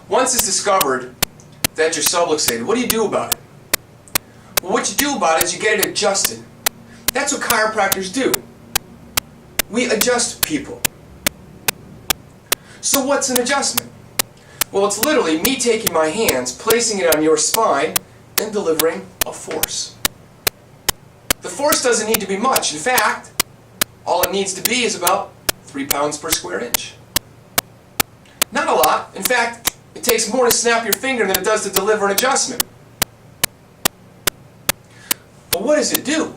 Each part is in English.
Once it's discovered that you're subluxated, what do you do about it? Well, what you do about it is you get it adjusted. That's what chiropractors do. We adjust people. So what's an adjustment? Well, it's literally me taking my hands, placing it on your spine, and delivering a force. The force doesn't need to be much. In fact, all it needs to be is about 3 pounds per square inch. Not a lot. In fact, it takes more to snap your finger than it does to deliver an adjustment. But what does it do?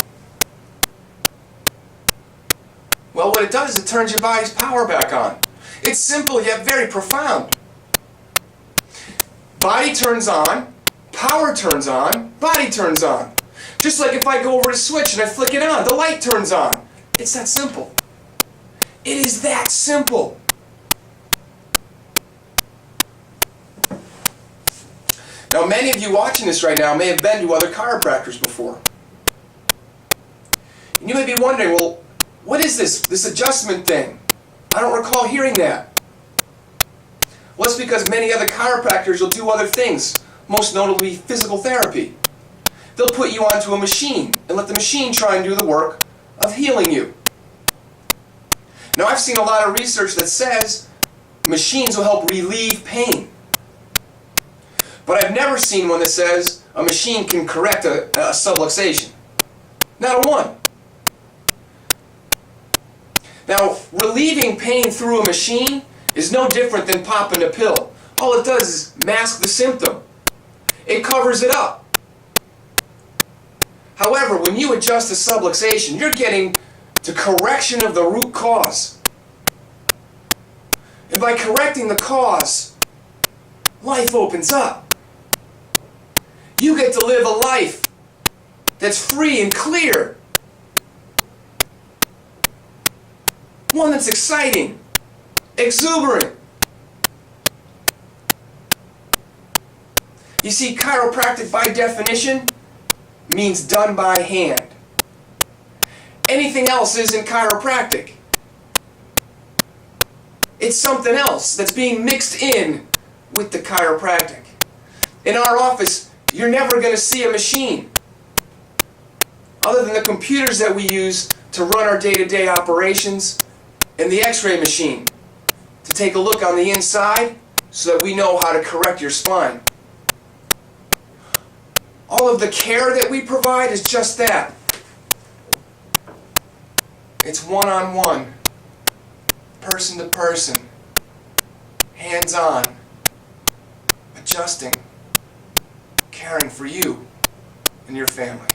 Well, what it does is it turns your body's power back on. It's simple yet very profound. Body turns on, power turns on, body turns on. Just like if I go over to switch and I flick it on, the light turns on. It's that simple. It is that simple. Now, many of you watching this right now may have been to other chiropractors before. And you may be wondering, well, what is this adjustment thing? I don't recall hearing that. Well, it's because many other chiropractors will do other things, most notably physical therapy. They'll put you onto a machine and let the machine try and do the work of healing you. Now, I've seen a lot of research that says machines will help relieve pain. But I've never seen one that says a machine can correct a subluxation. Not a one. Now, relieving pain through a machine is no different than popping a pill. All it does is mask the symptom. It covers it up. However, when you adjust a subluxation, you're getting to correction of the root cause. And by correcting the cause, life opens up. You get to live a life that's free and clear. One that's exciting, exuberant. You see, chiropractic by definition means done by hand. Anything else isn't chiropractic. It's something else that's being mixed in with the chiropractic. In our office, you're never going to see a machine other than the computers that we use to run our day-to-day operations and the x-ray machine to take a look on the inside so that we know how to correct your spine. All of the care that we provide is just that. It's one-on-one, person to person, hands-on, adjusting, caring for you and your family.